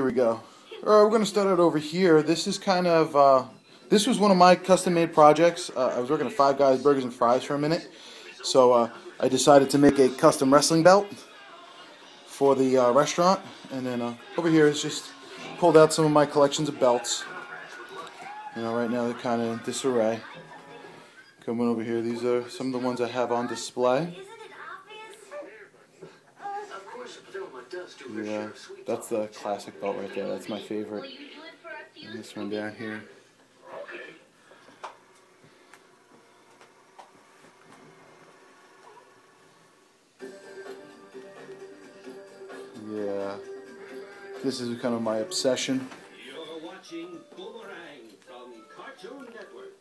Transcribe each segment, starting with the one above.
we go. Alright, we're going to start out over here. This is kind of, this was one of my custom-made projects. I was working at Five Guys Burgers and Fries for a minute. So I decided to make a custom wrestling belt for the restaurant. And then over here is just pulled out some of my collections of belts. You know, right now they're kind of in disarray. Coming over here, these are some of the ones I have on display. Yeah, that's the classic belt right there. That's my favorite. And this one down here. Yeah, this is kind of my obsession. You're watching Boomerang from Cartoon Network.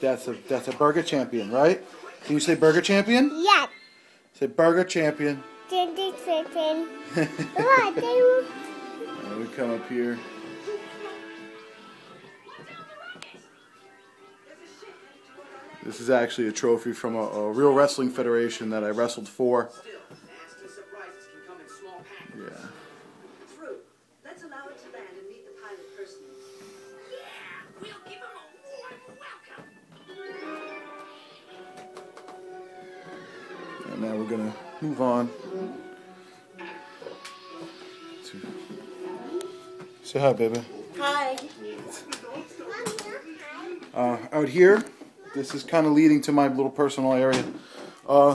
That's a burger champion, right? Can you say burger champion? Yeah. Say burger champion. Let We come up here. This is actually a trophy from a real wrestling federation that I wrestled for. Yeah. Let's allow it to land and meet the pilot personally. Yeah, we'll give him a warm welcome. And now we're gonna move on to say hi, baby. Hi. Out here, this is kind of leading to my little personal area.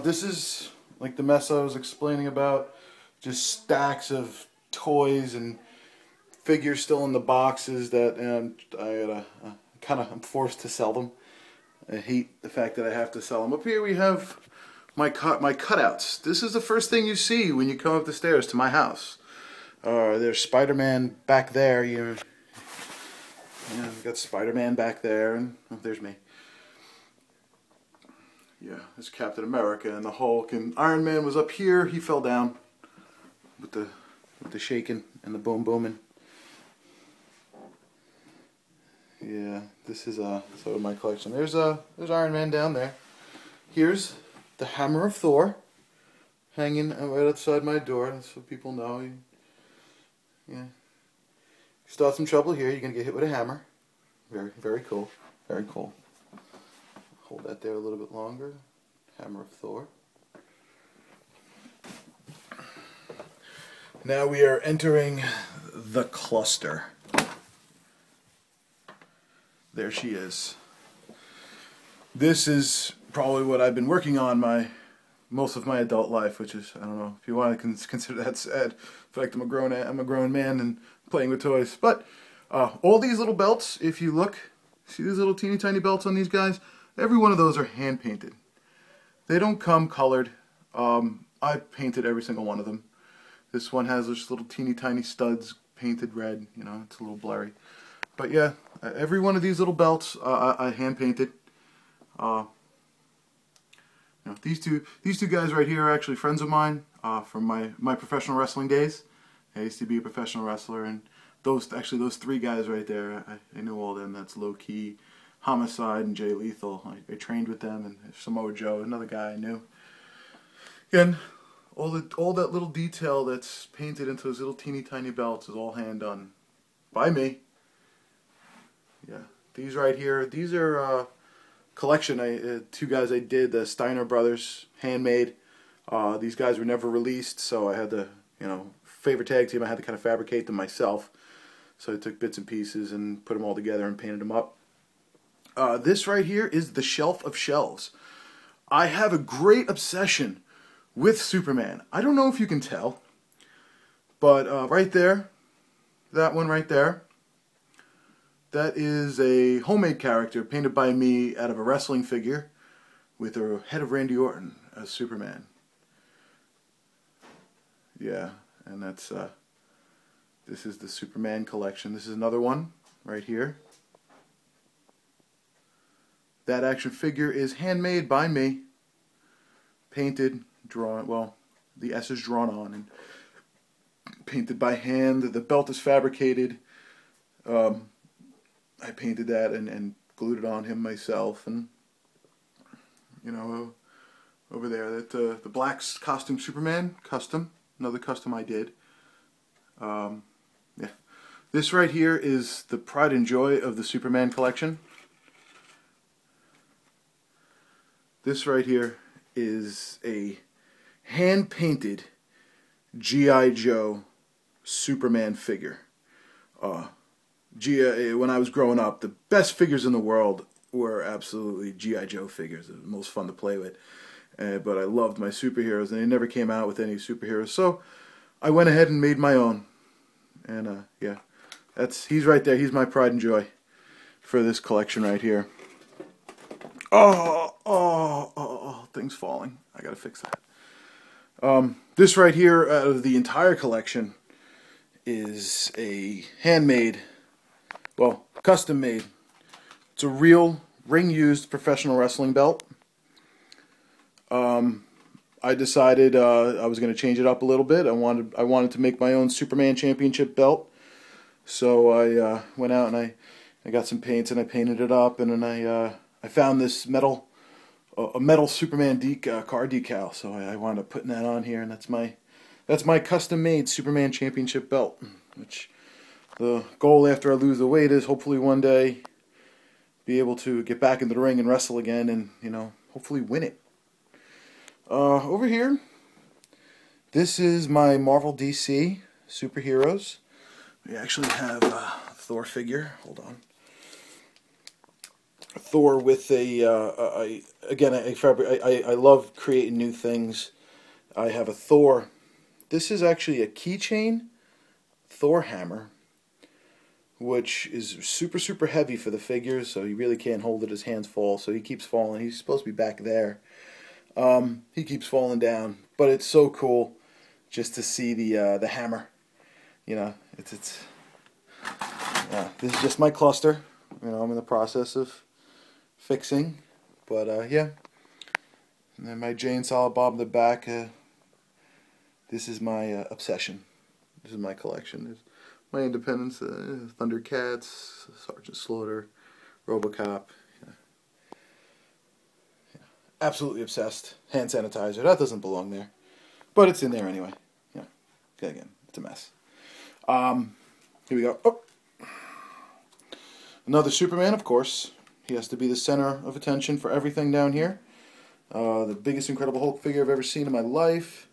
This is like the mess I was explaining about. Just stacks of toys and figures still in the boxes that I'm forced to sell them. I hate the fact that I have to sell them. Up here we have my cutouts. This is the first thing you see when you come up the stairs to my house. There's Spider-Man back there. We've got Spider-Man back there, and oh, there's me. Yeah, there's Captain America and the Hulk, and Iron Man was up here. He fell down with the shaking and the boom booming. Yeah, this is some of my collection. There's Iron Man down there. Here's the Hammer of Thor, hanging right outside my door. That's so people know. Yeah. Start some trouble here, you're gonna get hit with a hammer. Very, very cool. Very cool. Hold that there a little bit longer. Hammer of Thor. Now we are entering the cluster. There she is. This is probably what I've been working on most of my adult life, which is, I don't know if you want to consider that sad. In fact, I'm a grown man and playing with toys. But all these little belts, if you look, see these little teeny tiny belts on these guys? Every one of those are hand painted. They don't come colored. I painted every single one of them. This one has just little teeny tiny studs painted red. You know, it's a little blurry. But yeah, every one of these little belts I hand painted. These two guys right here are actually friends of mine from my professional wrestling days. I used to be a professional wrestler, and those three guys right there, I knew all of them. That's Low Key, Homicide, and Jay Lethal. I trained with them, and Samoa Joe, another guy I knew. And all that little detail that's painted into those little teeny tiny belts is all hand done by me. Yeah, these right here, these are collection. Two guys I did, the Steiner brothers, handmade. These guys were never released, so I had to, favorite tag team, I had to kind of fabricate them myself. So I took bits and pieces and put them all together and painted them up. This right here is the Shelf of Shelves. I have a great obsession with Superman. I don't know if you can tell, but right there, that one right there, that is a homemade character painted by me out of a wrestling figure with the head of Randy Orton as Superman. Yeah, and that's this is the Superman collection. This is another one right here. That action figure is handmade by me, painted, drawn, well, the S is drawn on and painted by hand. The belt is fabricated. I painted that and glued it on him myself, and over there. That the black costume Superman custom, another custom I did. Yeah, this right here is the pride and joy of the Superman collection. This right here is a hand-painted G.I. Joe Superman figure. When I was growing up, the best figures in the world were absolutely G.I. Joe figures. It was the most fun to play with. But I loved my superheroes, and they never came out with any superheroes. So I went ahead and made my own. And yeah, he's right there. He's my pride and joy for this collection right here. Oh, things falling. I gotta fix that. This right here, out of the entire collection, is a handmade, well, custom made. It's a real ring-used professional wrestling belt. I decided I was going to change it up a little bit. I wanted to make my own Superman Championship belt. So I went out and I got some paints and I painted it up, and then I found this metal Superman car decal. So I wound up putting that on here, and that's my custom made Superman Championship belt. Which the goal after I lose the weight is hopefully one day be able to get back into the ring and wrestle again, and hopefully win it. Over here, this is my Marvel DC superheroes. We actually have a Thor figure. Hold on. Thor with I love creating new things. I have a Thor. This is actually a keychain Thor hammer, which is super heavy for the figures, so he really can't hold it. His hands fall, so he keeps falling. He's supposed to be back there. He keeps falling down, but it's so cool just to see the hammer. This is just my cluster. I'm in the process of fixing, but yeah. And then my Jay and Silent Bob in the back. This is my obsession. This is my collection. There's my Independence, Thundercats, Sergeant Slaughter, RoboCop. Absolutely obsessed. Hand sanitizer. That doesn't belong there, but it's in there anyway. Yeah. Okay, again, it's a mess. Here we go. Oh. Another Superman, of course. He has to be the center of attention for everything down here. The biggest Incredible Hulk figure I've ever seen in my life.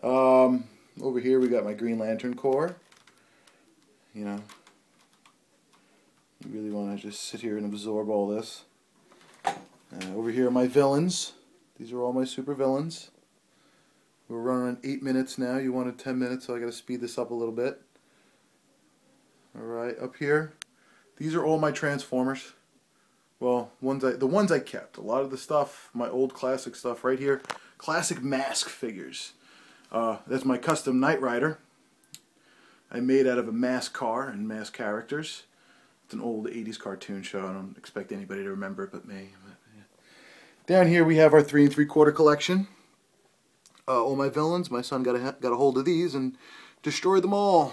Over here we got my Green Lantern Corps. You really want to just sit here and absorb all this. Over here are my villains. These are all my super villains. We're running on 8 minutes now. You wanted 10 minutes, so I got to speed this up a little bit. Alright, up here, these are all my Transformers. Well, the ones I kept. A lot of the stuff, my old classic stuff right here, classic Mask figures. That's my custom Knight Rider. I made out of a Mask car and Mask characters. It's an old 80s cartoon show. I don't expect anybody to remember it but me. Down here we have our 3 3/4 collection. All my villains. My son got a hold of these and destroyed them all.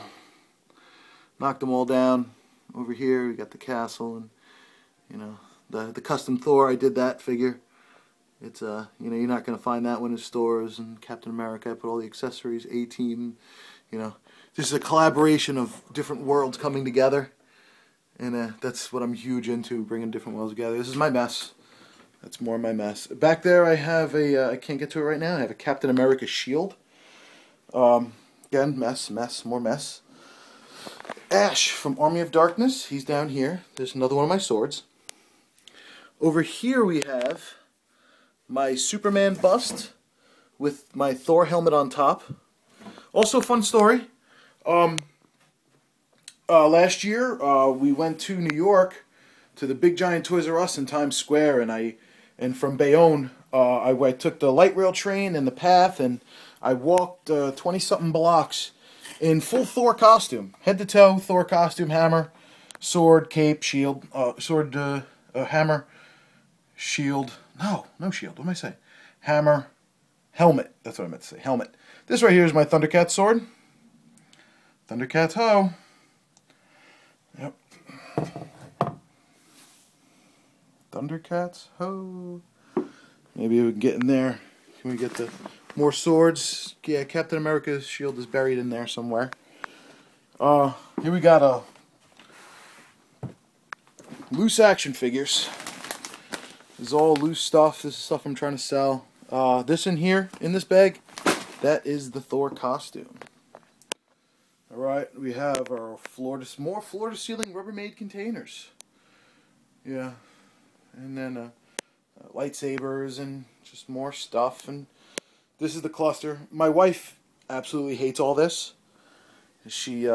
Knocked them all down. Over here we got the castle and the custom Thor. I did that figure. It's you're not gonna find that one in stores. And Captain America, I put all the accessories. A-Team. This is a collaboration of different worlds coming together, and that's what I'm huge into, bringing different worlds together. This is my mess. That's more of my mess. Back there I have I can't get to it right now, I have a Captain America shield. Again, mess, more mess. Ash from Army of Darkness, he's down here. There's another one of my swords. Over here we have my Superman bust with my Thor helmet on top. Also, fun story. Last year we went to New York to the big giant Toys R Us in Times Square, and from Bayonne I took the light rail train and the path, and I walked 20-something blocks in full Thor costume, head to toe Thor costume, hammer, sword, cape, shield, hammer, shield. No shield. What am I saying? Hammer, helmet. That's what I meant to say. Helmet. This right here is my Thundercat sword. Thundercats ho. Yep. Thundercats ho. Maybe we can get in there, Can we get the more swords? Yeah, Captain America's shield is buried in there somewhere. Here we got loose action figures. This is all loose stuff. This is stuff I'm trying to sell. This in here, in this bag, that is the Thor costume. Alright, we have our more floor-to-ceiling Rubbermaid containers. Yeah. And then lightsabers and just more stuff. And this is the cluster. My wife absolutely hates all this. She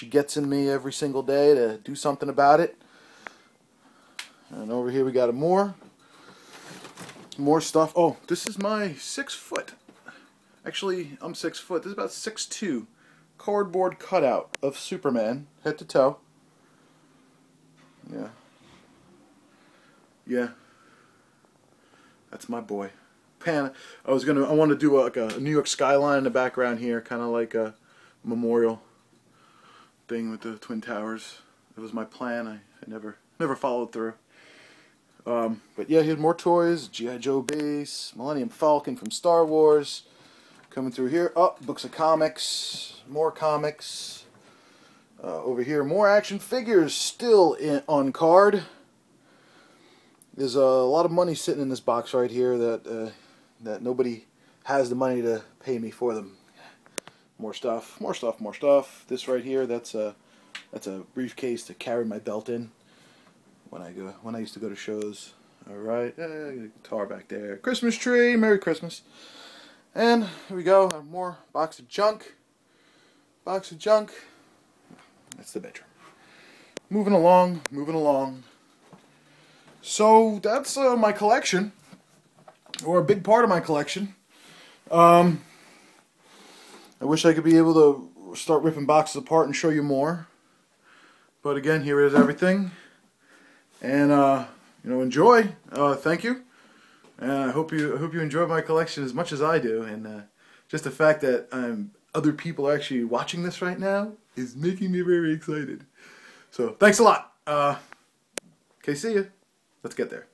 gets in me every single day to do something about it. And over here we got more stuff. Oh, this is my 6 foot. Actually, I'm 6 foot. This is about 6'2". Cardboard cutout of Superman, head to toe. Yeah. Yeah. That's my boy. I want to do like a New York skyline in the background here, kind of like a memorial thing with the Twin Towers. It was my plan. I never followed through. But yeah, here's more toys. G.I. Joe base, Millennium Falcon from Star Wars. Coming through here. Oh, books of comics. More comics. Over here, more action figures still on card. There's a lot of money sitting in this box right here that nobody has the money to pay me for them. More stuff, more stuff, more stuff. This right here, that's a briefcase to carry my belt in when I used to go to shows. All right, guitar back there. Christmas tree, Merry Christmas. And here we go, more box of junk. Box of junk. That's the bedroom. Moving along, moving along. So that's my collection, or a big part of my collection. I wish I could be able to start ripping boxes apart and show you more. But again, here is everything. And enjoy. Thank you. And I hope you enjoy my collection as much as I do. And just the fact that other people are actually watching this right now is making me very excited. So thanks a lot. Okay, see ya. Let's get there.